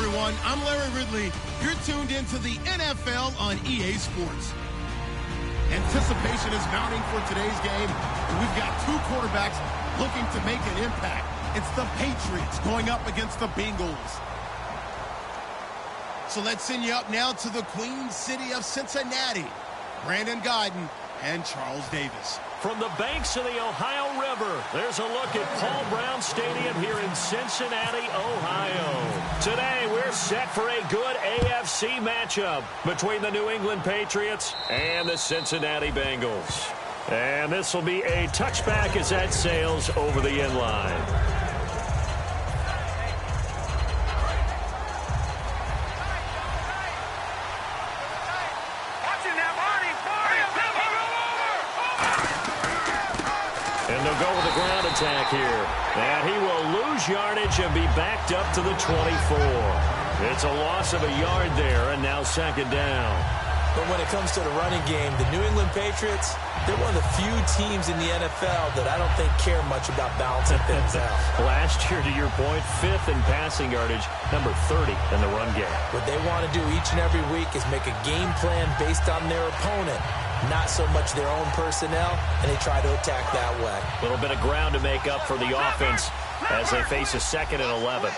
everyone. I'm Larry Ridley. You're tuned into the NFL on EA Sports. Anticipation is mounting for today's game, and we've got two quarterbacks looking to make an impact. It's the Patriots going up against the Bengals. So let's send you up now to the Queen City of Cincinnati. Brandon Gaudin and Charles Davis. From the banks of the Ohio River, there's a look at Paul Brown Stadium here in Cincinnati, Ohio. Today, we're set for a good AFC matchup between the New England Patriots and the Cincinnati Bengals. And this will be a touchback as that sails over the end line. And they'll go with the ground attack here. And he will lose yardage and be backed up to the 24. It's a loss of a yard there, and now second down. But when it comes to the running game, the New England Patriots, they're one of the few teams in the NFL that I don't think care much about balancing things out. Last year, to your point, 5th in passing yardage, number 30 in the run game. What they want to do each and every week is make a game plan based on their opponent, not so much their own personnel, and they try to attack that way. A little bit of ground to make up for the offense as they face a 2nd and 11.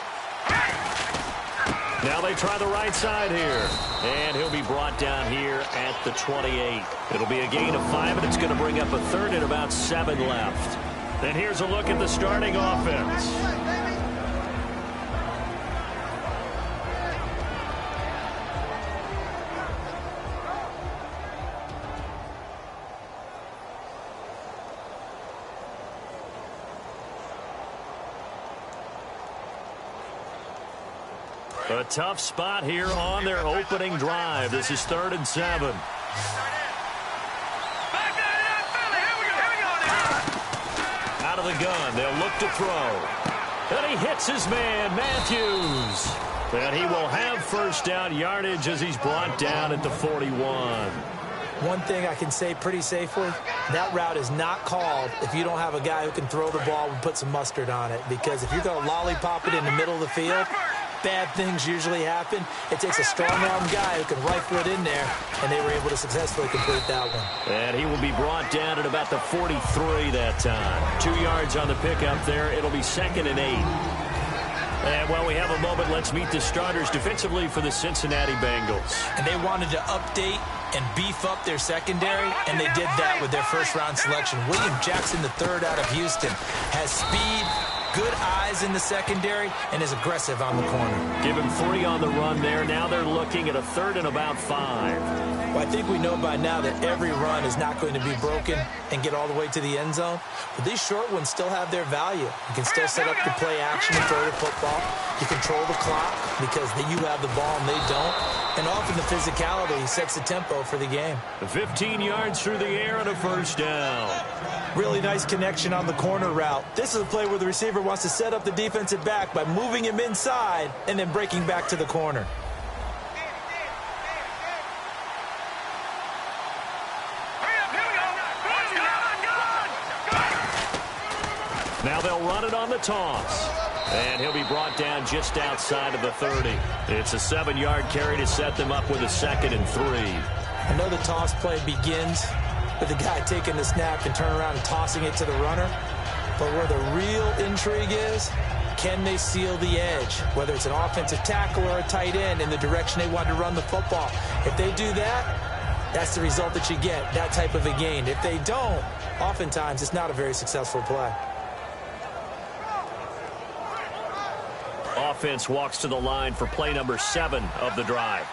Now they try the right side here, and he'll be brought down here at the 28. It'll be a gain of 5, and it's going to bring up a 3rd and about 7 left. And here's a look at the starting offense. A tough spot here on their opening drive. This is 3rd and 7. Out of the gun, they'll look to throw. And he hits his man, Matthews. And he will have first down yardage as he's brought down at the 41. One thing I can say pretty safely, that route is not called if you don't have a guy who can throw the ball and put some mustard on it. Because if you're going to lollipop it in the middle of the field, bad things usually happen. It takes a strong-arm guy who can rifle it in there, and they were able to successfully complete that one. And he will be brought down at about the 43 that time. 2 yards on the pickup there. It'll be 2nd and 8. And while we have a moment, let's meet the starters defensively for the Cincinnati Bengals. And they wanted to update and beef up their secondary, and they did that with their first-round selection. William Jackson III out of Houston has speed, good eyes in the secondary, and is aggressive on the corner. Give him 3 on the run there. Now they're looking at a 3rd and about 5. Well, I think we know by now that every run is not going to be broken and get all the way to the end zone. But these short ones still have their value. You can still set up the play action and throw the football. You control the clock because you have the ball and they don't. And often the physicality sets the tempo for the game. 15 yards through the air and a first down. Really nice connection on the corner route. This is a play where the receiver wants to set up the defensive back by moving him inside and then breaking back to the corner. Now they'll run it on the toss. And he'll be brought down just outside of the 30. It's a 7-yard carry to set them up with a 2nd and 3. I know the toss play begins with the guy taking the snap and turning around and tossing it to the runner. But where the real intrigue is, can they seal the edge? Whether it's an offensive tackle or a tight end in the direction they want to run the football. If they do that, that's the result that you get, that type of a gain. If they don't, oftentimes it's not a very successful play. Offense walks to the line for play number 7 of the drive.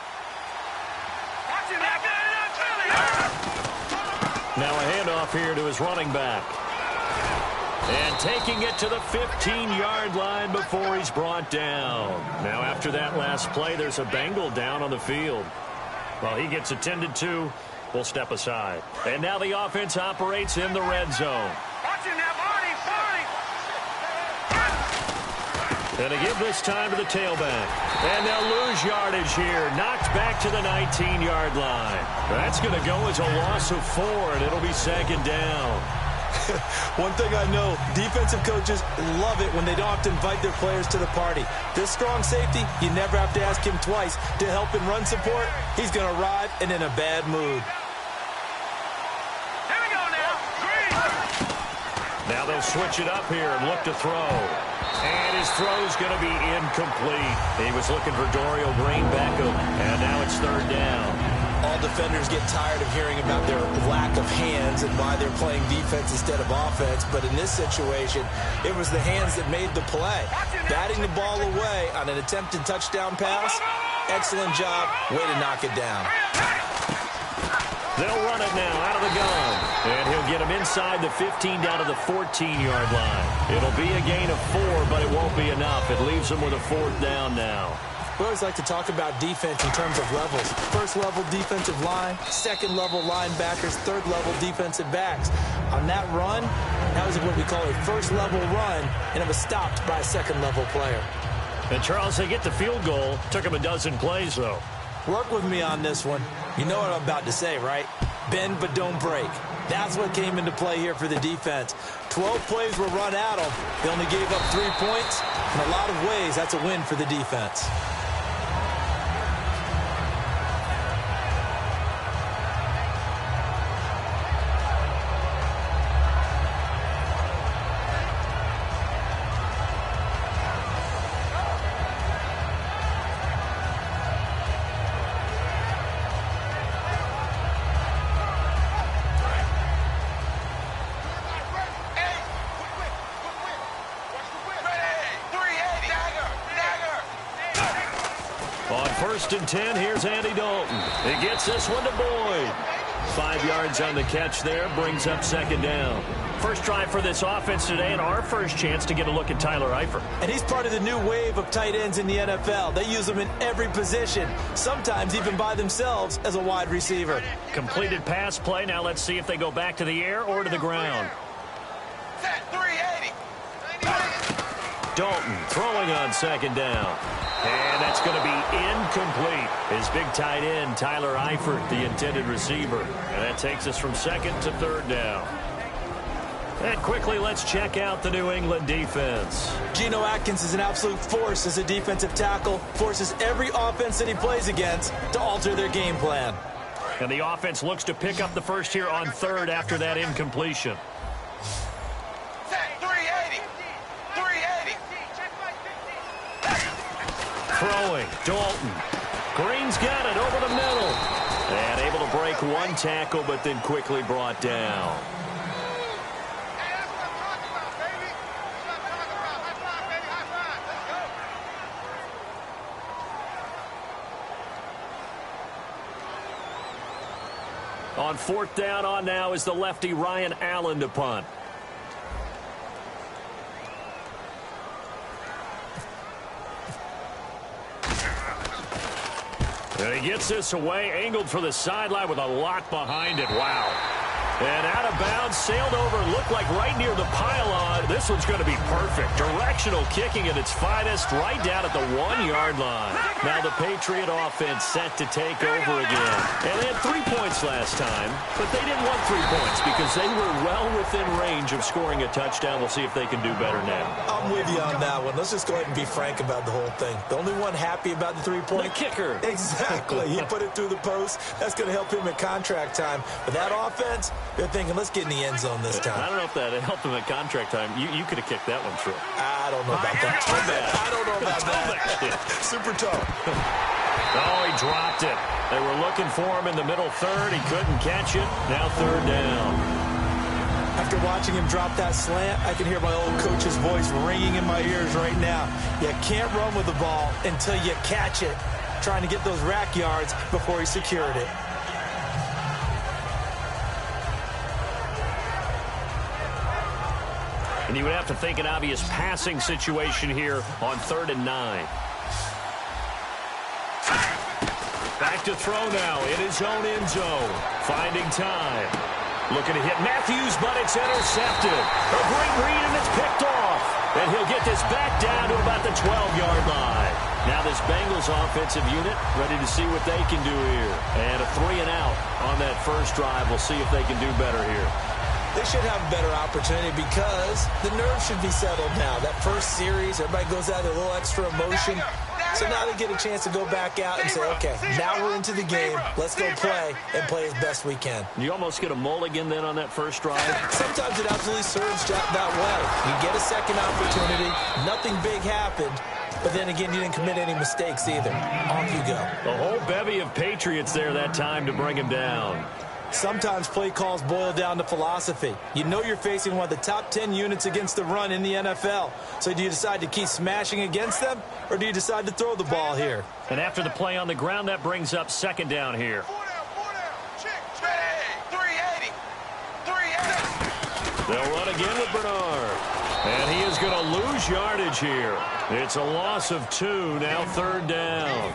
Now a handoff here to his running back. And taking it to the 15-yard line before he's brought down. Now after that last play, there's a Bengal down on the field. While he gets attended to, we'll step aside. And now the offense operates in the red zone. And to give this time to the tailback. And they'll lose yardage here. Knocked back to the 19-yard line. That's going to go as a loss of 4, and it'll be 2nd down. One thing I know, defensive coaches love it when they don't have to invite their players to the party. This strong safety, you never have to ask him twice to help in run support. He's going to arrive and in a bad mood. Here we go now. Now they'll switch it up here and look to throw. And his throw's going to be incomplete. He was looking for Dorial Green Beckham, and now it's third down. All defenders get tired of hearing about their lack of hands and why they're playing defense instead of offense. But in this situation, it was the hands that made the play. Batting the ball away on an attempted touchdown pass, excellent job. Way to knock it down. They'll run it now out of the gun. And he'll get him inside the 15 down to the 14-yard line. It'll be a gain of 4, but it won't be enough. It leaves him with a fourth down now. We always like to talk about defense in terms of levels. First-level defensive line, second-level linebackers, third-level defensive backs. On that run, that was what we call a first-level run, and it was stopped by a second-level player. And, Charles, they get the field goal. Took him a dozen plays, though. Work with me on this one. You know what I'm about to say, right? Bend but don't break. That's what came into play here for the defense. 12 plays were run at them. They only gave up 3 points. In a lot of ways, that's a win for the defense. First and 10, here's Andy Dalton. He gets this one to Boyd. 5 yards on the catch there, brings up second down. First try for this offense today, and our first chance to get a look at Tyler Eifert. And he's part of the new wave of tight ends in the NFL. They use them in every position, sometimes even by themselves as a wide receiver. Completed pass play. Now let's see if they go back to the air or to the ground. Set 380. Dalton throwing on second down. And that's going to be incomplete. His big tight end, Tyler Eifert, the intended receiver. And that takes us from second to third down. And quickly, let's check out the New England defense. Geno Atkins is an absolute force as a defensive tackle. Forces every offense that he plays against to alter their game plan. And the offense looks to pick up the first here on third after that incompletion. Throwing, Dalton. Green's got it over the middle. And able to break one tackle, but then quickly brought down. On fourth down on now is the lefty Ryan Allen to punt. And he gets this away, angled for the sideline with a lock behind it. Wow. And out of bounds, sailed over, looked like right near the pylon. This one's going to be perfect. Directional kicking at its finest, right down at the 1-yard line. Now the Patriot offense set to take over again. And they had 3 points last time, but they didn't want 3 points because they were well within range of scoring a touchdown. We'll see if they can do better now. I'm with you on that one. Let's just go ahead and be frank about the whole thing. The only one happy about the 3-point. The kicker. Exactly. He put it through the post. That's going to help him at contract time. But that offense, they're thinking, let's get in the end zone this time. I don't know if that helped him at contract time. You could have kicked that one through. I don't know about that. I don't know about that. Super tough. Oh, he dropped it. They were looking for him in the middle third. He couldn't catch it. Now third down. After watching him drop that slant, I can hear my old coach's voice ringing in my ears right now. You can't run with the ball until you catch it. Trying to get those rack yards before he secured it. And you would have to think an obvious passing situation here on 3rd and 9. Back to throw now in his own end zone. Finding time. Looking to hit Matthews, but it's intercepted. A great read, and it's picked off. And he'll get this back down to about the 12-yard line. Now this Bengals offensive unit ready to see what they can do here. And a 3-and-out on that first drive. We'll see if they can do better here. They should have a better opportunity because the nerves should be settled now. That first series, everybody goes out with a little extra emotion. So now they get a chance to go back out and say, okay, now we're into the game. Let's go play and play as best we can. You almost get a mulligan then on that first drive? Sometimes it absolutely serves that way. You get a second opportunity. Nothing big happened. But then again, you didn't commit any mistakes either. Off you go. A whole bevy of Patriots there that time to bring him down. Sometimes play calls boil down to philosophy. You know you're facing one of the top 10 units against the run in the NFL. So do you decide to keep smashing against them, or do you decide to throw the ball here? And after the play on the ground, that brings up second down here. 380. They'll run again with Bernard. And he is going to lose yardage here. It's a loss of 2, now third down.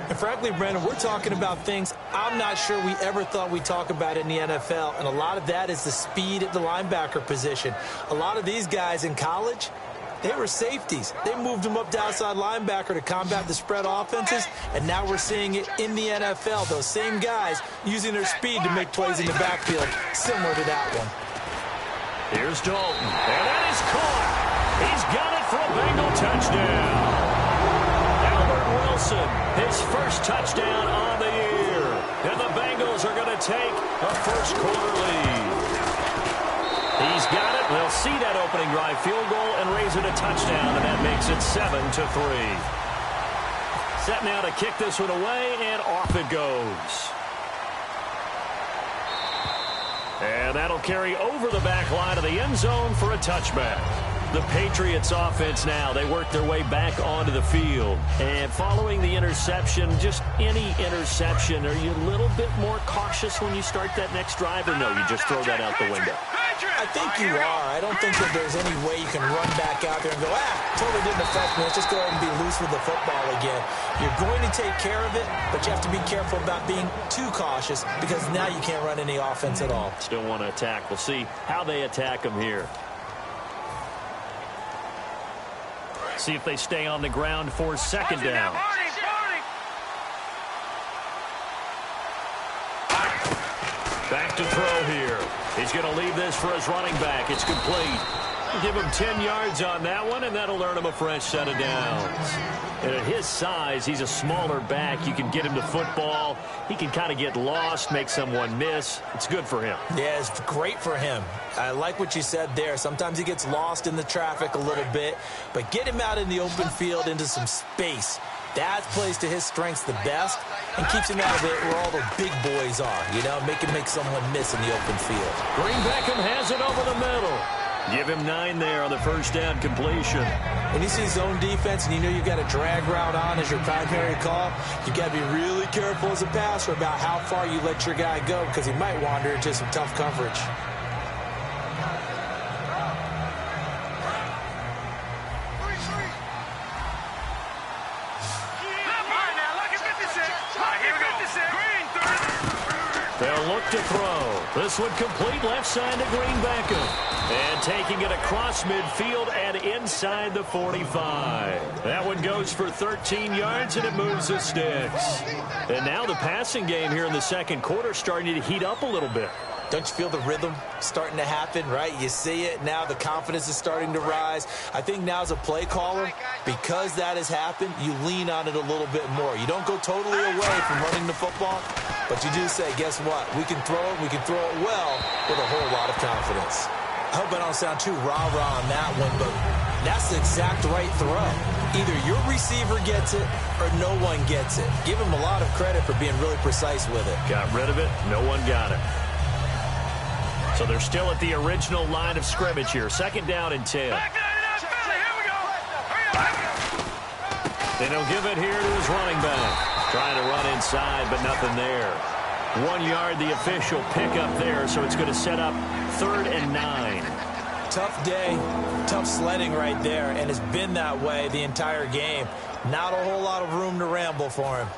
And frankly, Brandon, we're talking about things I'm not sure we ever thought we'd talk about in the NFL. And a lot of that is the speed at the linebacker position. A lot of these guys in college, they were safeties. They moved them up to outside linebacker to combat the spread offenses. And now we're seeing it in the NFL. Those same guys using their speed to make plays in the backfield, similar to that one. Here's Dalton. And that is caught. He's got it for a Bengal touchdown. Wilson, his first touchdown on the year. And the Bengals are going to take a first quarter lead. He's got it. They'll see that opening drive field goal and raise it a touchdown, and that makes it 7-3. Set now to kick this one away, and off it goes. And that'll carry over the back line of the end zone for a touchback. The Patriots offense now, they work their way back onto the field. And following the interception, just any interception, are you a little bit more cautious when you start that next drive, or no, you just throw that out the window? I think you are. I don't think that there's any way you can run back out there and go, totally didn't affect me. Let's just go ahead and be loose with the football again. You're going to take care of it, but you have to be careful about being too cautious because now you can't run any offense at all. Still want to attack. We'll see how they attack them here. See if they stay on the ground for second down. Back to throw here. He's going to leave this for his running back. It's complete. Give him 10 yards on that one, and that'll earn him a fresh set of downs. And at his size, he's a smaller back. You can get him to football. He can kind of get lost, make someone miss. It's good for him. Yeah, it's great for him. I like what you said there. Sometimes he gets lost in the traffic a little bit, but get him out in the open field into some space. That plays to his strengths the best and keeps him out of it where all the big boys are, you know, make someone miss in the open field. Green Beckham has it over the middle. Give him 9 there on the first down completion. When you see zone defense and you know you've got a drag route on as your primary call, you've got to be really careful as a passer about how far you let your guy go because he might wander into some tough coverage. They'll look to throw. This one complete left side to Green Beckham. And taking it across midfield and inside the 45. That one goes for 13 yards, and it moves the sticks. And now the passing game here in the second quarter starting to heat up a little bit. Don't you feel the rhythm starting to happen, right? You see it. Now the confidence is starting to rise. I think now as a play caller, because that has happened, you lean on it a little bit more. You don't go totally away from running the football, but you do say, guess what? We can throw it. We can throw it well with a whole lot of confidence. I hope I don't sound too rah-rah on that one, but that's the exact right throw. Either your receiver gets it or no one gets it. Give him a lot of credit for being really precise with it. Got rid of it. No one got it. So they're still at the original line of scrimmage here. Second down and 10. And he'll give it here to his running back. Trying to run inside, but nothing there. 1 yard, the official pickup there, so it's going to set up 3rd and 9. Tough day, tough sledding right there, and it's been that way the entire game. Not a whole lot of room to ramble for him.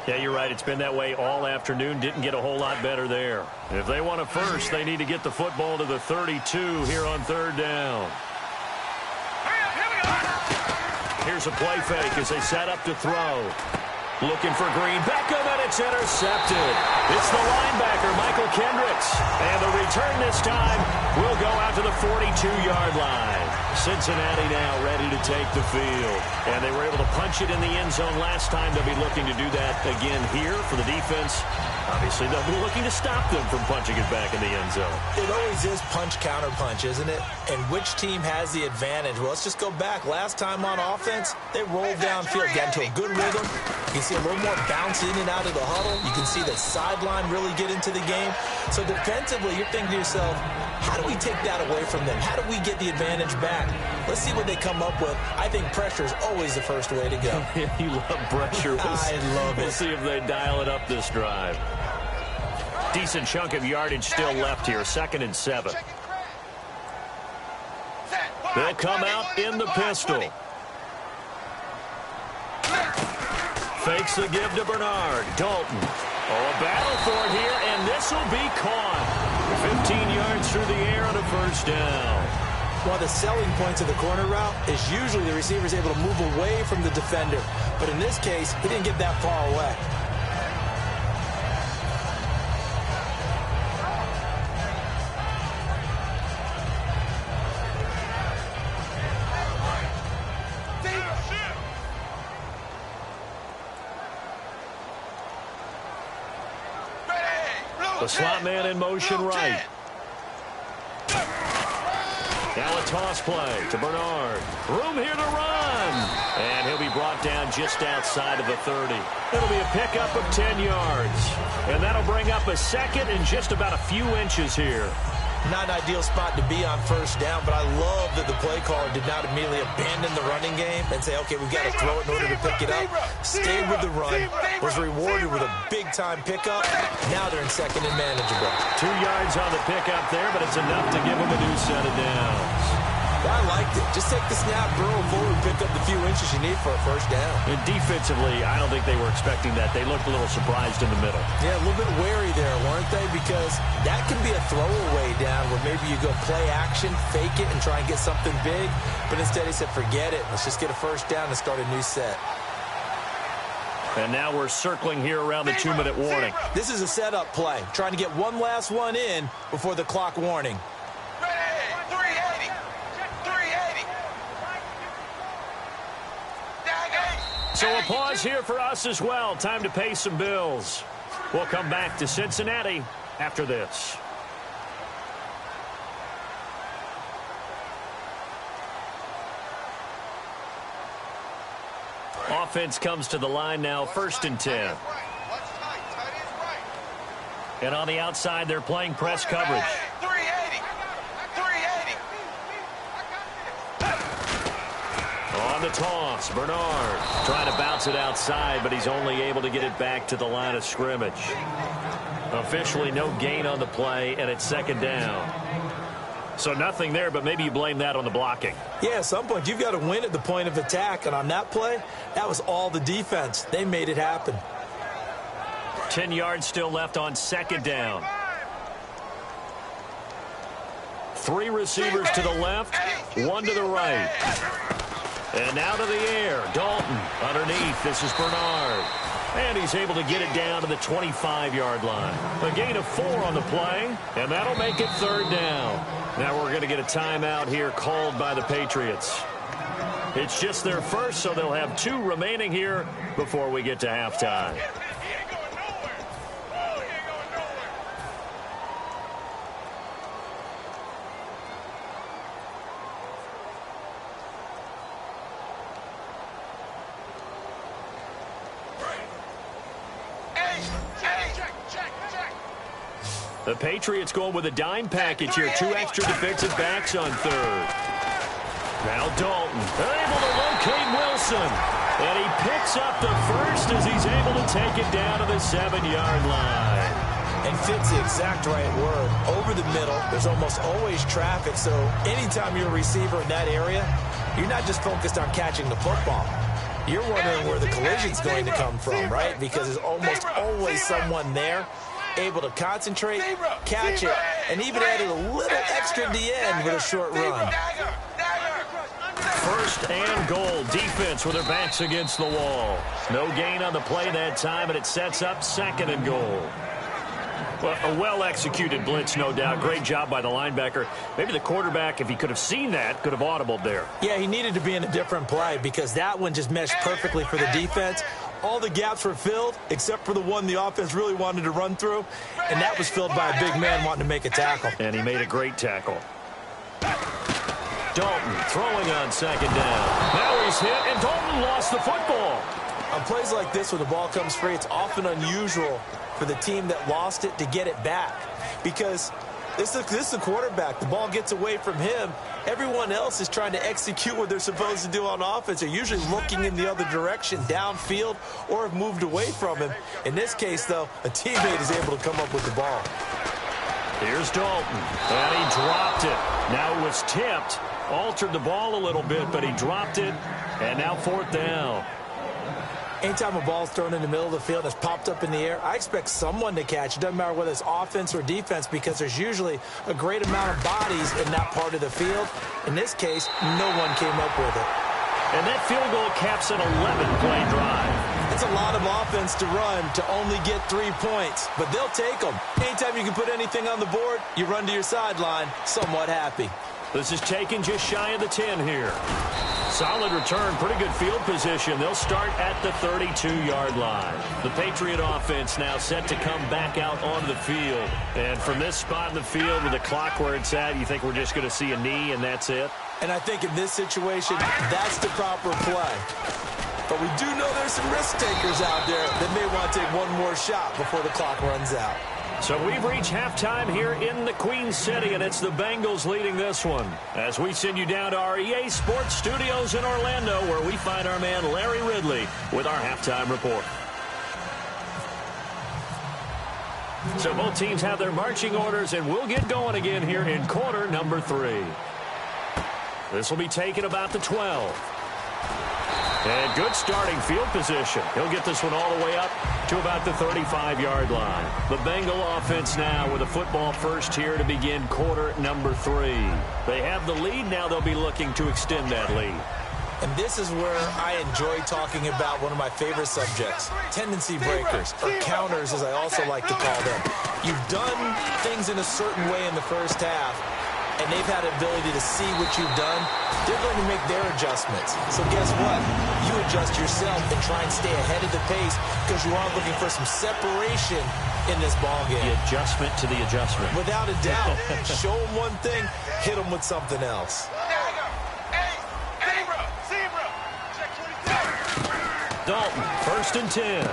Yeah, you're right. It's been that way all afternoon. Didn't get a whole lot better there. If they want a first, they need to get the football to the 32 here on 3rd down. Here we go. Here's a play fake as they set up to throw. Looking for Green. Beckham, and it's intercepted. It's the linebacker, Michael Kendricks. And the return this time will go out to the 42-yard line. Cincinnati now ready to take the field. And they were able to punch it in the end zone last time. They'll be looking to do that again here for the defense. Obviously, they'll be looking to stop them from punching it back in the end zone. It always is punch-counter-punch, isn't it? And which team has the advantage? Well, let's just go back. Last time on offense, they rolled downfield, got into a good rhythm. You can see a little more bounce in and out of the huddle. You can see the sideline really get into the game. So defensively, you're thinking to yourself, how do we take that away from them? How do we get the advantage back? Let's see what they come up with. I think pressure is always the first way to go. You love pressure. I love it. We'll see if they dial it up this drive. Decent chunk of yardage still left here. 2nd and 7. They'll come out in the pistol. Fakes the give to Bernard. Dalton. Oh, a battle for it here, and this will be caught. 15 yards through the air on a first down. One of the selling points of the corner route is usually the receiver is able to move away from the defender. But in this case, he didn't get that far away. The slot man in motion right. Now a toss play to Bernard. Room here to run. And he'll be brought down just outside of the 30. It'll be a pickup of 10 yards. And that'll bring up a 2nd and just about a few inches here. Not an ideal spot to be on first down, but I love that the play caller did not immediately abandon the running game and say, okay, we've got to throw it in order to pick it up. Stayed with the run, was rewarded with a big-time pickup. Now they're in 2nd and manageable. 2 yards on the pickup there, but it's enough to give them a new set of downs. I liked it. Just take the snap, burrow forward, pick up the few inches you need for a first down. And defensively, I don't think they were expecting that. They looked a little surprised in the middle. Yeah, a little bit wary there, weren't they? Because that can be a throwaway down where maybe you go play action, fake it, and try and get something big. But instead he said, forget it. Let's just get a first down and start a new set. And now we're circling here around the 2-minute warning. This is a setup play, trying to get one last one in before the clock warning. So a pause here for us as well. Time to pay some bills. We'll come back to Cincinnati after this. Offense comes to the line now, 1st and 10. And on the outside, they're playing press coverage. On the toss, Bernard trying to bounce it outside, but he's only able to get it back to the line of scrimmage. Officially no gain on the play, and it's 2nd down. So nothing there, but maybe you blame that on the blocking. Yeah, at some point you've got to win at the point of attack, and on that play, that was all the defense. They made it happen. 10 yards still left on 2nd down. 3 receivers to the left, 1 to the right. And now to the air. Dalton underneath. This is Bernard. And he's able to get it down to the 25-yard line. A gain of 4 on the play, and that'll make it 3rd down. Now we're going to get a timeout here called by the Patriots. It's just their first, so they'll have 2 remaining here before we get to halftime. The Patriots going with a dime package here. 2 extra defensive backs on 3rd. Now Dalton able to locate Wilson. And he picks up the first as he's able to take it down to the 7-yard line. And fits the exact right word. Over the middle, there's almost always traffic. So anytime you're a receiver in that area, you're not just focused on catching the football. You're wondering where the collision's going to come from, right? Because there's almost always someone there able to concentrate, catch it, and even added a little extra at the end with a short run. first and goal. Defense with their backs against the wall. No gain on the play that time, and it sets up second and goal. Well, a well-executed blitz, no doubt. Great job by the linebacker. Maybe the quarterback, if he could have seen that, could have audibled there. Yeah, he needed to be in a different play because that one just meshed perfectly for the defense. All the gaps were filled except for the one the offense really wanted to run through, and that was filled by a big man wanting to make a tackle. And he made a great tackle. Dalton throwing on second down. Now he's hit, and Dalton lost the football. On plays like this, when the ball comes free, it's often unusual for the team that lost it to get it back because this is the quarterback. The ball gets away from him. Everyone else is trying to execute what they're supposed to do on offense. They're usually looking in the other direction, downfield, or have moved away from him. In this case, though, a teammate is able to come up with the ball. Here's Dalton, and he dropped it. Now it was tipped, altered the ball a little bit, but he dropped it, and now fourth down. Anytime a ball's thrown in the middle of the field and it's popped up in the air, I expect someone to catch. It doesn't matter whether it's offense or defense because there's usually a great amount of bodies in that part of the field. In this case, no one came up with it. And that field goal caps an 11-play drive. It's a lot of offense to run to only get 3 points, but they'll take them. Anytime you can put anything on the board, you run to your sideline somewhat happy. This is taken just shy of the 10 here. Solid return, pretty good field position. They'll start at the 32-yard line. The Patriot offense now set to come back out onto the field. And from this spot in the field with the clock where it's at, you think we're just going to see a knee and that's it? And I think in this situation, that's the proper play. But we do know there's some risk takers out there that may want to take one more shot before the clock runs out. So we've reached halftime here in the Queen City, and it's the Bengals leading this one. As we send you down to our EA Sports Studios in Orlando, where we find our man Larry Ridley with our halftime report. So both teams have their marching orders, and we'll get going again here in quarter number 3. This will be taken about the 12. And good starting field position. He'll get this one all the way up to about the 35-yard line. The Bengal offense now with a football first here to begin quarter number 3. They have the lead. Now they'll be looking to extend that lead. And this is where I enjoy talking about one of my favorite subjects, tendency breakers, or counters as I also like to call them. You've done things in a certain way in the first half, and they've had the ability to see what you've done. They're going to make their adjustments. So guess what? You adjust yourself and try and stay ahead of the pace because you are looking for some separation in this ball game. The adjustment to the adjustment. Without a doubt. Show them one thing, hit them with something else. Dalton, first and 10.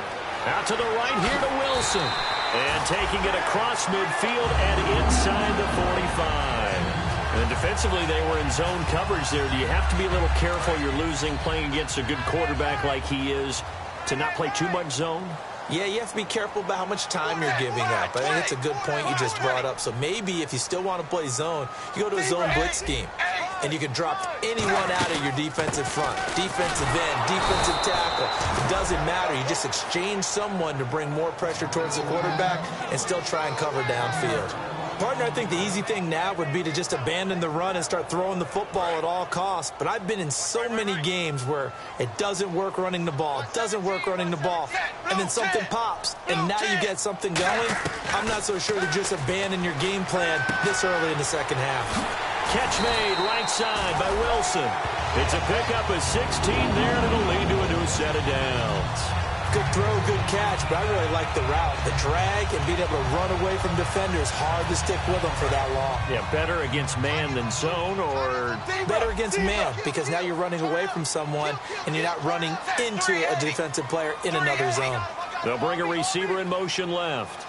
Out to the right here to Wilson. And taking it across midfield and inside the 45. And defensively, they were in zone coverage there. Do you have to be a little careful? You're losing playing against a good quarterback like he is to not play too much zone? Yeah, you have to be careful about how much time you're giving up. I think it's a good point you just brought up. So maybe if you still want to play zone, you go to a zone blitz scheme. And you can drop anyone out of your defensive front, defensive end, defensive tackle. It doesn't matter. You just exchange someone to bring more pressure towards the quarterback and still try and cover downfield. Partner, I think the easy thing now would be to just abandon the run and start throwing the football at all costs. But I've been in so many games where it doesn't work running the ball, it doesn't work running the ball, and then something pops, and now you get something going. I'm not so sure to just abandon your game plan this early in the second half. Catch made right side by Wilson. It's a pickup of 16 there, and it'll lead to a new set of downs. Good throw, good catch, but I really like the route. The drag and being able to run away from defenders, hard to stick with them for that long. Yeah, better against man than zone, or? Better against man, because now you're running away from someone, and you're not running into a defensive player in another zone. They'll bring a receiver in motion left.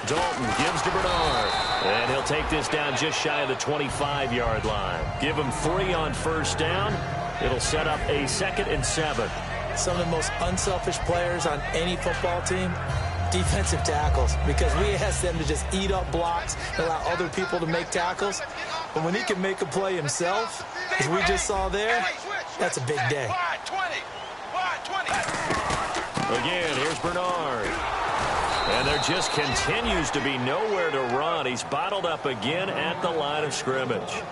Dalton gives to Bernard. And he'll take this down just shy of the 25-yard line. Give him 3 on first down. It'll set up a 2nd and 7. Some of the most unselfish players on any football team, defensive tackles, because we ask them to just eat up blocks and allow other people to make tackles. But when he can make a play himself, as we just saw there, that's a big day. Again, here's Bernard. And there just continues to be nowhere to run. He's bottled up again at the line of scrimmage.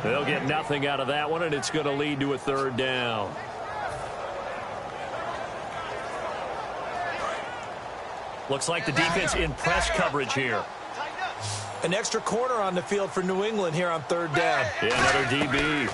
They'll get nothing out of that one, and it's going to lead to a third down. Looks like the defense in press coverage here. An extra corner on the field for New England here on third down. Yeah, another DB.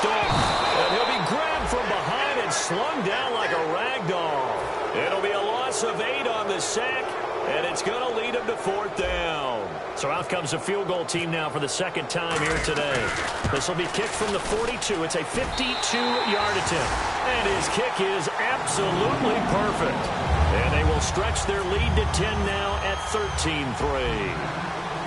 And he'll be grabbed from behind and slung down like a rag doll. It'll be a loss of 8 on the sack, and it's going to lead him to fourth down. So out comes a field goal team now for the second time here today. This will be kicked from the 42. It's a 52-yard attempt. And his kick is absolutely perfect. And they will stretch their lead to 10 now at 13-3.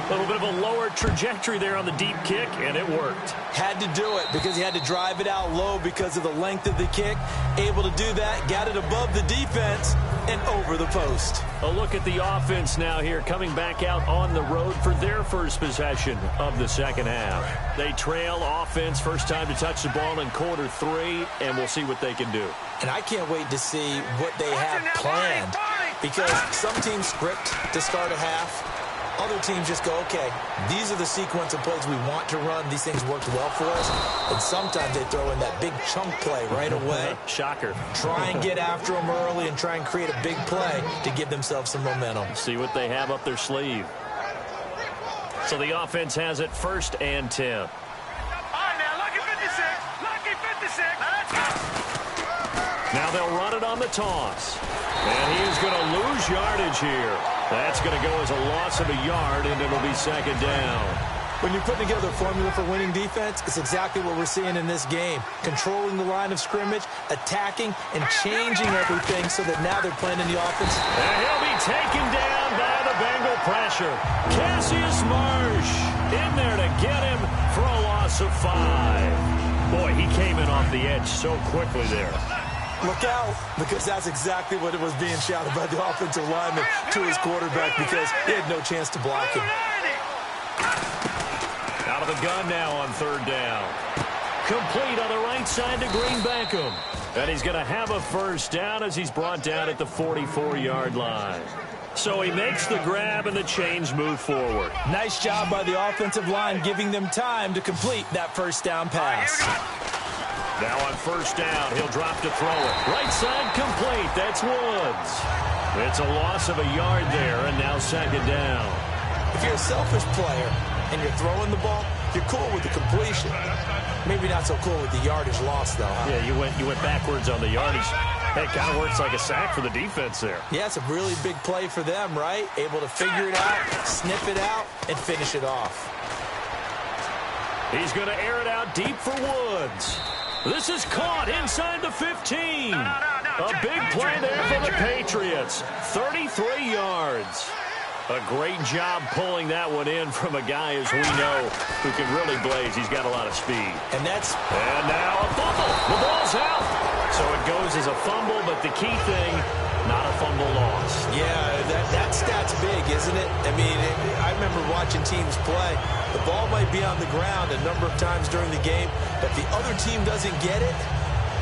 A little bit of a lower trajectory there on the deep kick, and it worked. Had to do it because he had to drive it out low because of the length of the kick. Able to do that, got it above the defense and over the post. A look at the offense now here, coming back out on the road for their first possession of the second half. They trail offense, first time to touch the ball in quarter 3, and we'll see what they can do. And I can't wait to see what they have planned, because some teams script to start a half. Other teams just go, okay, these are the sequence of plays we want to run. These things worked well for us. And sometimes they throw in that big chunk play right away. Shocker. Try and get after them early and try and create a big play to give themselves some momentum. See what they have up their sleeve. So the offense has it 1st and 10. All right, now, lucky 56. Lucky 56. Let's go. Now they'll run it on the toss. And he is going to lose yardage here. That's going to go as a loss of a yard, and it'll be second down. When you're putting together a formula for winning defense, it's exactly what we're seeing in this game. Controlling the line of scrimmage, attacking, and changing everything so that now they're playing in the offense. And he'll be taken down by the Bengal pressure. Cassius Marsh in there to get him for a loss of 5. Boy, he came in off the edge so quickly there. Look out, because that's exactly what it was being shouted by the offensive lineman to his quarterback, because he had no chance to block him. Out of the gun now on third down. Complete on the right side to Green Beckham. And he's going to have a first down as he's brought down at the 44-yard line. So he makes the grab and the chains move forward. Nice job by the offensive line, giving them time to complete that first down pass. Now on first down, he'll drop to throw it. Right side complete. That's Woods. It's a loss of a yard there, and now second down. If you're a selfish player and you're throwing the ball, you're cool with the completion. Maybe not so cool with the yardage loss, though, huh? Yeah, you went backwards on the yardage. It kind of works like a sack for the defense there. Yeah, it's a really big play for them, right? Able to figure it out, snip it out, and finish it off. He's going to air it out deep for Woods. This is caught inside the 15. A big play there for the Patriots. 33 yards. A great job pulling that one in from a guy, as we know, who can really blaze. He's got a lot of speed. And now a fumble. The ball's out. So it goes as a fumble, but the key thing, not a fumble loss. Yeah, that stat's big, isn't it? I mean, I remember watching teams play. The ball might be on the ground a number of times during the game, but if the other team doesn't get it,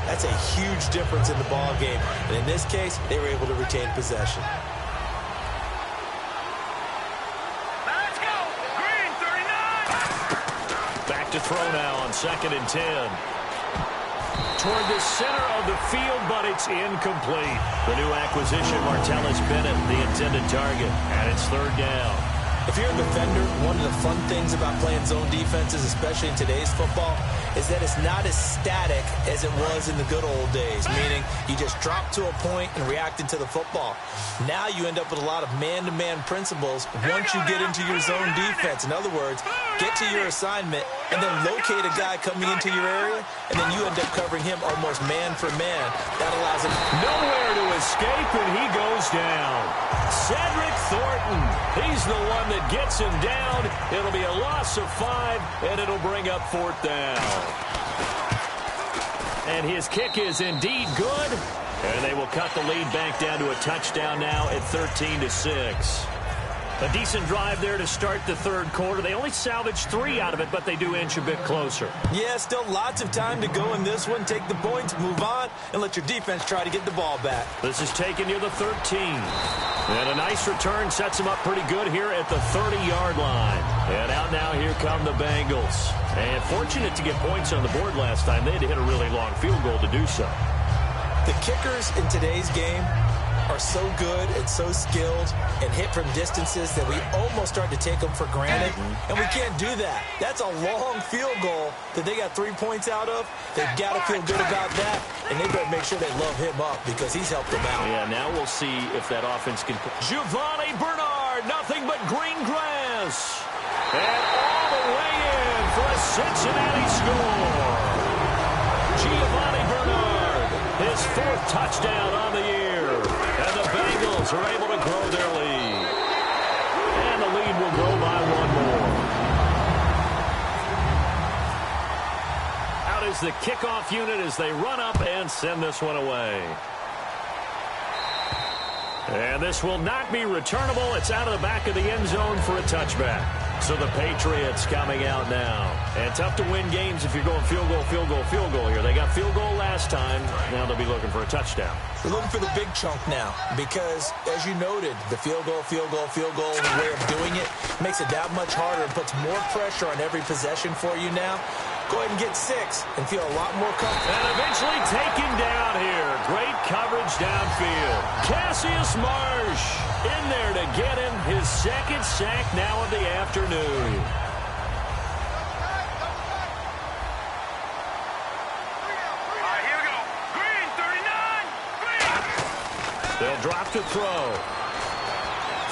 that's a huge difference in the ball game. And in this case, they were able to retain possession. Let's go. Green 39. Back to throw now on 2nd and 10. Toward the center of the field, but it's incomplete. The new acquisition, Martellus Bennett, the intended target, and it's third down. If you're a defender, one of the fun things about playing zone defenses, especially in today's football, is that it's not as static as it was in the good old days, meaning you just drop to a point and react into the football. Now you end up with a lot of man-to-man principles once you get into your zone defense. In other words, get to your assignment and then locate a guy coming into your area, and then you end up covering him almost man for man. That allows him nowhere to escape, and he goes down. Cedric Thornton, he's the one that gets him down. It'll be a loss of 5, and it'll bring up fourth down. And his kick is indeed good, and they will cut the lead back down to a touchdown now at 13-6. A decent drive there to start the third quarter. They only salvaged 3 out of it, but they do inch a bit closer. Yeah, still lots of time to go in this one. Take the points, move on, and let your defense try to get the ball back. This is taken near the 13. And a nice return sets them up pretty good here at the 30-yard line. And out now, here come the Bengals. And fortunate to get points on the board last time. They had to hit a really long field goal to do so. The kickers in today's game are so good and so skilled and hit from distances that we almost start to take them for granted, and we can't do that. That's a long field goal that they got 3 points out of. They've got to feel good about that, and they better make sure they love him up because he's helped them out. Yeah, now we'll see if that offense can... Giovanni Bernard, nothing but green grass. And all the way in for a Cincinnati score. Giovanni Bernard, his 4th touchdown on the year. And the Bengals are able to grow their lead. And the lead will grow by 1 more. Out is the kickoff unit as they run up and send this one away. And this will not be returnable. It's out of the back of the end zone for a touchback. So the Patriots coming out now. And tough to win games if you're going field goal, field goal, field goal here. They got field goal last time. Now they'll be looking for a touchdown. We're looking for the big chunk now because, as you noted, the field goal, the way of doing it makes it that much harder and puts more pressure on every possession for you now. Go ahead and get 6 and feel a lot more comfortable. And eventually taken down here. Great coverage downfield. Cassius Marsh in there to get him his 2nd sack now of the afternoon. All right, here we go. Green, 39. Green. They'll drop to throw.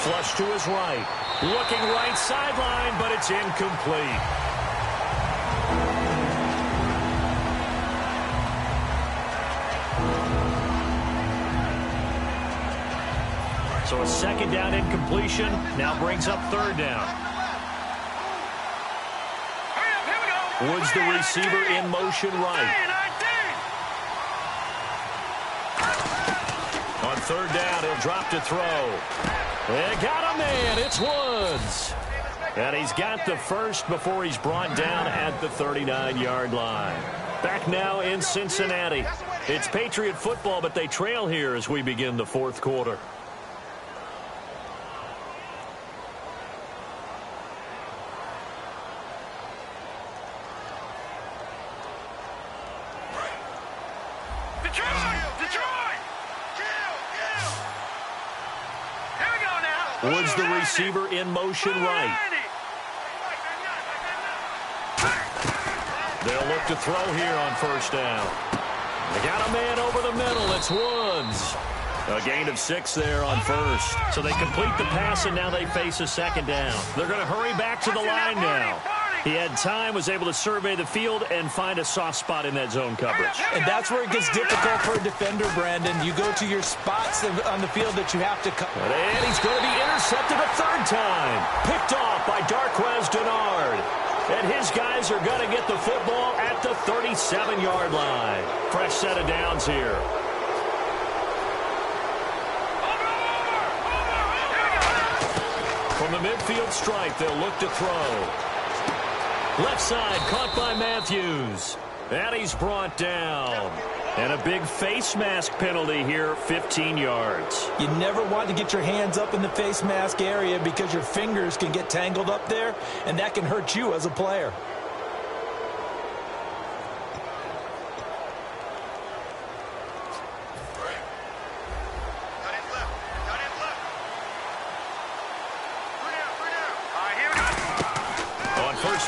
Flush to his right. Looking right sideline, but it's incomplete. So a 2nd down incompletion now brings up 3rd down. Hurry up, here we go. Woods the receiver in motion right. On 3rd down, he'll drop to throw. And got a man. It's Woods. And he's got the 1st before he's brought down at the 39-yard line. Back now in Cincinnati. It's Patriot football, but they trail here as we begin the 4th quarter. Woods the receiver in motion right. They'll look to throw here on 1st down. They got a man over the middle. It's Woods. A gain of 6 there on 1st. So they complete the pass, and now they face a 2nd down. They're going to hurry back to the line now. He had time, was able to survey the field and find a soft spot in that zone coverage. And that's where it gets difficult for a defender, Brandon. You go to your spots on the field that you have to cover. And he's going to be intercepted a 3rd time. Picked off by Darquez Dennard. And his guys are going to get the football at the 37-yard line. Fresh set of downs here. From the midfield stripe, they'll look to throw. Left side, caught by Matthews. And he's brought down. And a big face mask penalty here, 15 yards. You never want to get your hands up in the face mask area because your fingers can get tangled up there, and that can hurt you as a player.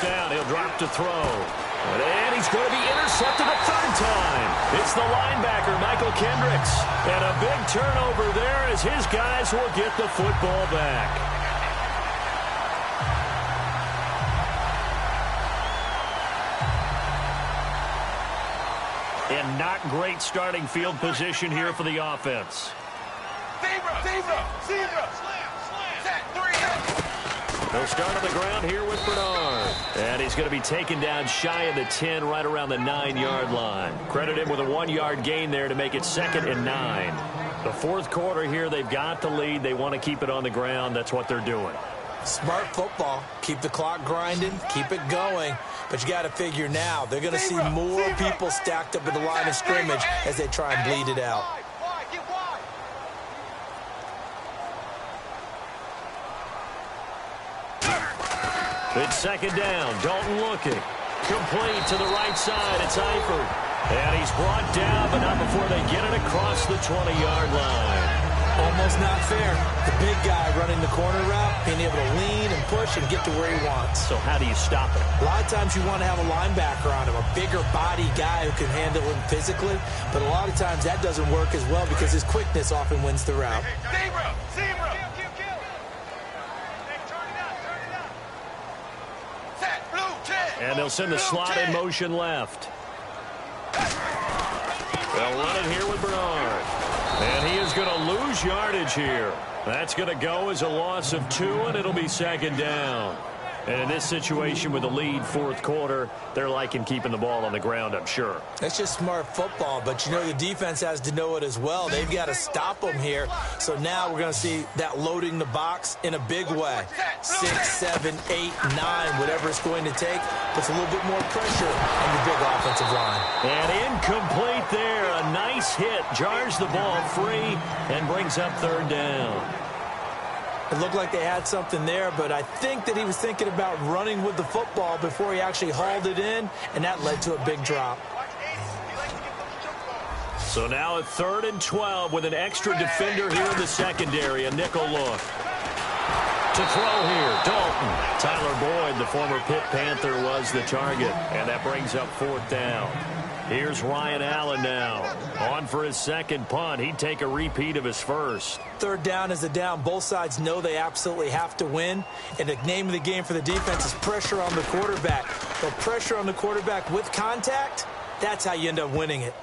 Down, he'll drop to throw. And he's going to be intercepted a 3rd time. It's the linebacker, Michael Kendricks. And a big turnover there as his guys will get the football back. And not great starting field position here for the offense. Zebra. They'll start on the ground here with Bernard. And he's going to be taken down shy of the 10, right around the 9-yard line. Credit him with a 1-yard gain there to make it 2nd and 9. The fourth quarter here, they've got the lead. They want to keep it on the ground. That's what they're doing. Smart football. Keep the clock grinding. Keep it going. But you got to figure now, they're going to see more people stacked up at the line of scrimmage as they try and bleed it out. It's second down. Dalton looking. Complete to the right side. It's Eifert. And he's brought down, but not before they get it across the 20-yard line. Almost not fair. The big guy running the corner route, being able to lean and push and get to where he wants. So how do you stop it? A lot of times you want to have a linebacker on him, a bigger body guy who can handle him physically. But a lot of times that doesn't work as well because his quickness often wins the route. Zebra. Set, blue, 10. And they'll send the slot in motion left. They'll run it here with Bernard. And he is going to lose yardage here. That's going to go as a loss of 2, and it'll be second down. And in this situation with the lead fourth quarter, they're liking keeping the ball on the ground, I'm sure. That's just smart football, but you know the defense has to know it as well. They've got to stop them here. So now we're going to see that loading the box in a big way. 6, 7, 8, 9, whatever it's going to take, puts a little bit more pressure on the big offensive line. And incomplete there. A nice hit. Jars the ball free and brings up third down. It looked like they had something there, but I think that he was thinking about running with the football before he actually hauled it in, and that led to a big drop. So now a 3rd and 12 with an extra defender here in the secondary. A nickel look. To throw here, Dalton. Tyler Boyd, the former Pitt Panther, was the target, and that brings up 4th down. Here's Ryan Allen now. On for his second punt. He'd take a repeat of his first. 3rd down is a down. Both sides know they absolutely have to win. And the name of the game for the defense is pressure on the quarterback. But pressure on the quarterback with contact, that's how you end up winning it.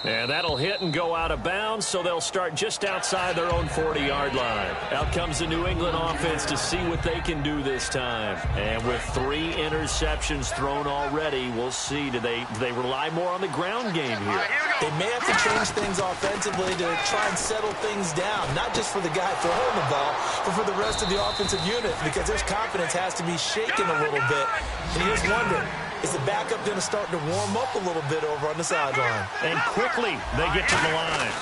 And that'll hit and go out of bounds, so they'll start just outside their own 40-yard line. Out comes the New England offense to see what they can do this time. And with 3 interceptions thrown already, we'll see. Do they rely more on the ground game here? They may have to change things offensively to try and settle things down, not just for the guy throwing the ball, but for the rest of the offensive unit, because their confidence has to be shaken a little bit. And you just wonder, is the backup going to start to warm up a little bit over on the sideline? And quickly, they get to the line.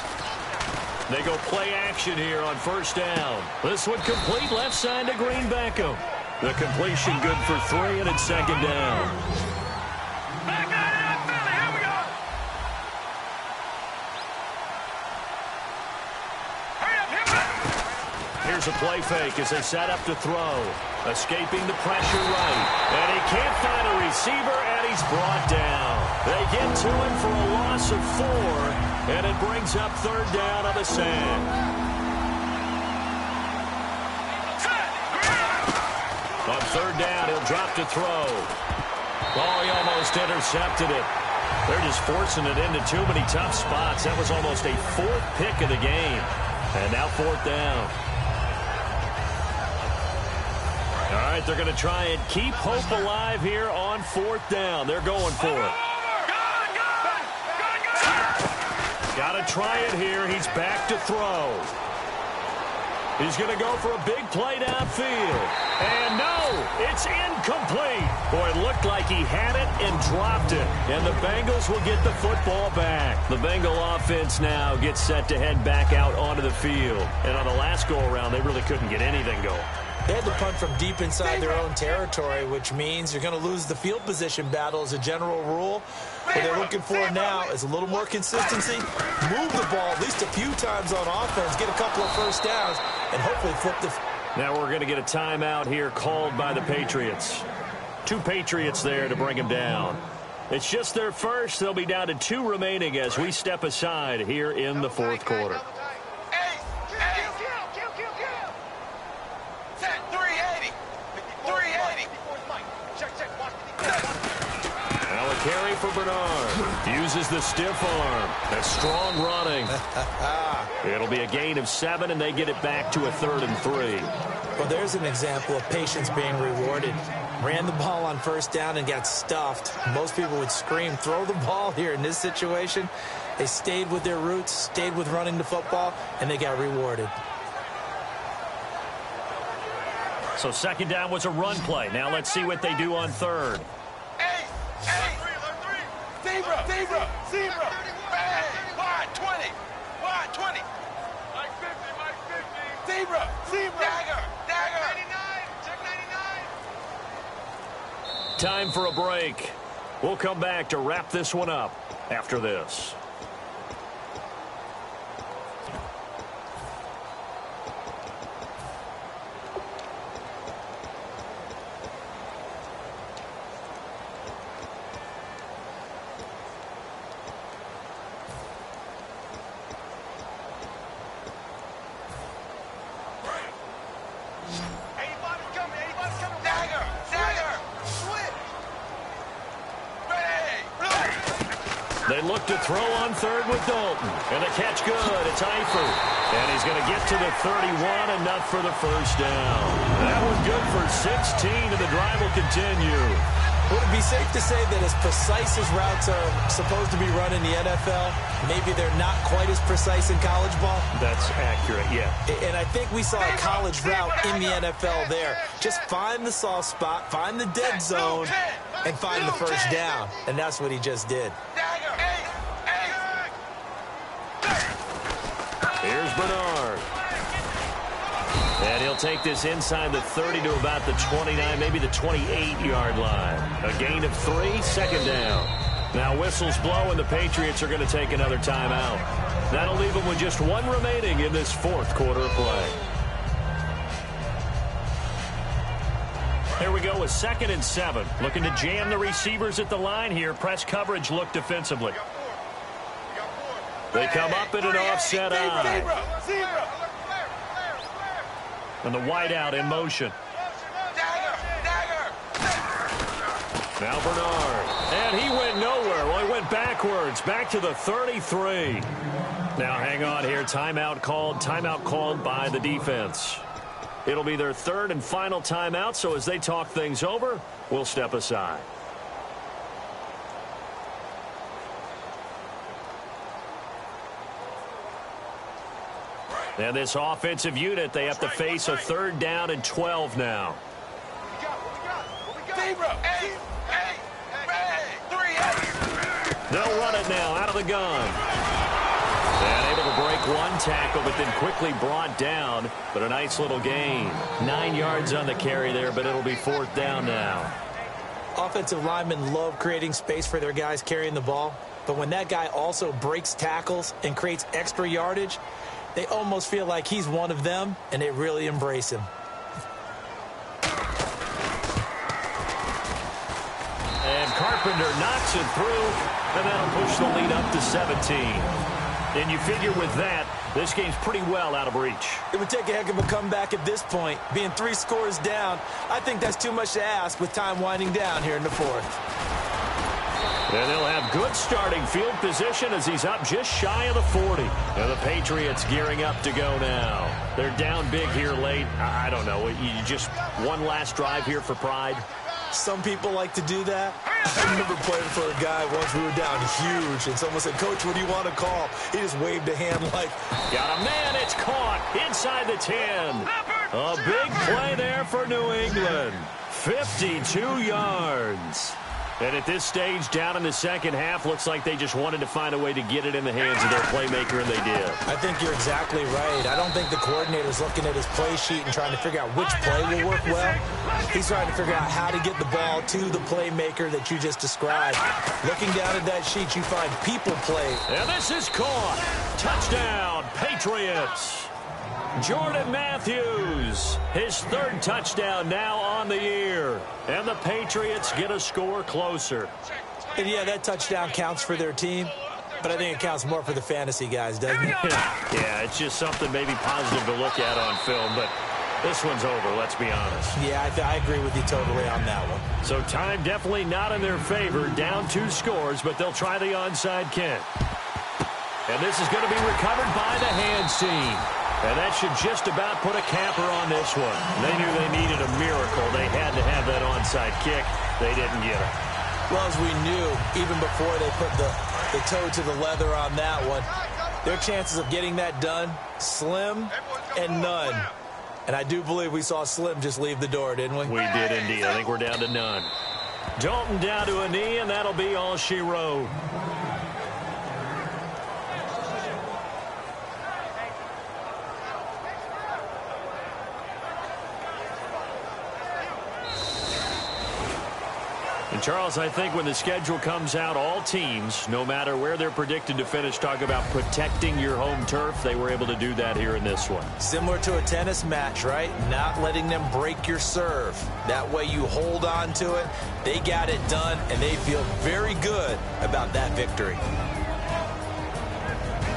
They go play action here on 1st down. This one complete left side to Green Beckham. The completion good for 3, and it's second down. Back at it, Philly. Here we go. Hurry up, hit back. Here's a play fake as they set up to throw. Escaping the pressure right. And he can't find a receiver, and he's brought down. They get to him for a loss of 4, and it brings up 3rd down on the sand. On 3rd down, he'll drop to throw. Oh, he almost intercepted it. They're just forcing it into too many tough spots. That was almost a 4th pick of the game. And now 4th down. All right, they're going to try and keep hope alive here on 4th down. They're going for it. Got to try it here. He's back to throw. He's going to go for a big play downfield. And no, it's incomplete. Boy, it looked like he had it and dropped it. And the Bengals will get the football back. The Bengal offense now gets set to head back out onto the field. And on the last go-around, they really couldn't get anything going. They had to punt from deep inside their own territory, which means you're going to lose the field position battle as a general rule. What they're looking for now is a little more consistency, move the ball at least a few times on offense, get a couple of 1st downs, and hopefully flip the... Now we're going to get a timeout here called by the Patriots. 2 Patriots there to bring them down. It's just their first. They'll be down to 2 remaining as we step aside here in the 4th quarter. Carry for Bernard. Uses the stiff arm. That's strong running. It'll be a gain of 7, and they get it back to a 3rd and 3. Well, there's an example of patience being rewarded. Ran the ball on first down and got stuffed. Most people would scream, throw the ball here. In this situation, they stayed with their roots, stayed with running the football, and they got rewarded. So second down was a run play. Now let's see what they do on third. Zebra. Hey, wide 20. Wide 20. Mike 50. Zebra. Dagger. 99. Check 99. Time for a break. We'll come back to wrap this one up after this. They look to throw on third with Dalton. And the catch good. It's Eifert. And he's going to get to the 31, enough for the first down. That was good for 16, and the drive will continue. Would it be safe to say that as precise as routes are supposed to be run in the NFL, maybe they're not quite as precise in college ball? That's accurate, yeah. And I think we saw a college route in the NFL there. Just find the soft spot, find the dead zone, and find the first down. And that's what he just did. Here's Bernard. And he'll take this inside the 30 to about the 29, maybe the 28-yard line. A gain of 3, second down. Now whistles blow, and the Patriots are going to take another timeout. That'll leave them with just one remaining in this fourth quarter of play. Here we go with 2nd and 7. Looking to jam the receivers at the line here. Press coverage look defensively. They come up in an offset eye. And the wideout in motion. Now Bernard. And he went nowhere. Well, he went backwards. Back to the 33. Now hang on here. Timeout called by the defense. It'll be their third and final timeout, so as they talk things over, we'll step aside. And this offensive unit, they have to face a 3rd down and 12 now. They'll run it now out of the gun. And able to break one tackle, but then quickly brought down. But a nice little gain. 9 yards on the carry there, but it'll be 4th down now. Offensive linemen love creating space for their guys carrying the ball. But when that guy also breaks tackles and creates extra yardage, they almost feel like he's one of them, and they really embrace him. And Carpenter knocks it through, and that'll push the lead up to 17. And you figure with that, this game's pretty well out of reach. It would take a heck of a comeback at this point. Being 3 scores down, I think that's too much to ask with time winding down here in the 4th. And they'll have good starting field position as he's up just shy of the 40. And the Patriots gearing up to go now. They're down big here late. I don't know. You just one last drive here for pride. Some people like to do that. I remember playing for a guy once. We were down huge, and someone said, "Coach, what do you want to call?" He just waved a hand like... Got a man. It's caught inside the 10. A big play there for New England. 52 yards. And at this stage, down in the second half, looks like they just wanted to find a way to get it in the hands of their playmaker, and they did. I think you're exactly right. I don't think the coordinator's looking at his play sheet and trying to figure out which play will work well. He's trying to figure out how to get the ball to the playmaker that you just described. Looking down at that sheet, you find people play. And this is caught. Touchdown, Patriots. Jordan Matthews, his 3rd touchdown now on the year. And the Patriots get a score closer. And yeah, that touchdown counts for their team, but I think it counts more for the fantasy guys, doesn't it? Yeah, it's just something maybe positive to look at on film, but this one's over, let's be honest. Yeah, I agree with you totally on that one. So time definitely not in their favor, down 2 scores, but they'll try the onside kick. And this is going to be recovered by the hands team. And that should just about put a capper on this one. They knew they needed a miracle. They had to have that onside kick. They didn't get it. Well, as we knew, even before they put the toe to the leather on that one, their chances of getting that done, slim and none. And I do believe we saw Slim just leave the door, didn't we? We did indeed. I think we're down to none. Dalton down to a knee, and that'll be all she wrote. And Charles, I think when the schedule comes out, all teams, no matter where they're predicted to finish, talk about protecting your home turf. They were able to do that here in this one. Similar to a tennis match, right? Not letting them break your serve. That way you hold on to it. They got it done, and they feel very good about that victory.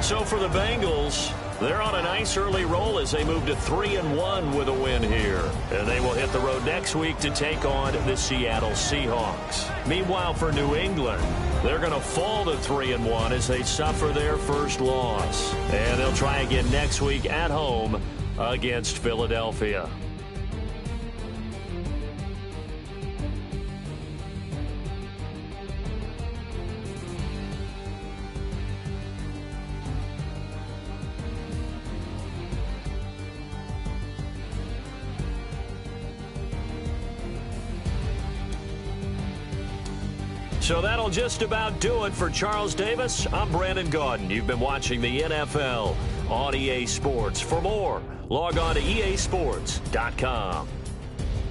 So for the Bengals, they're on a nice early roll as they move to 3-1 with a win here. And they will hit the road next week to take on the Seattle Seahawks. Meanwhile, for New England, they're going to fall to 3-1 as they suffer their first loss. And they'll try again next week at home against Philadelphia. So that'll just about do it for Charles Davis. I'm Brandon Gaudin. You've been watching the NFL on EA Sports. For more, log on to easports.com.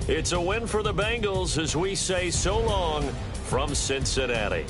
It's a win for the Bengals as we say so long from Cincinnati.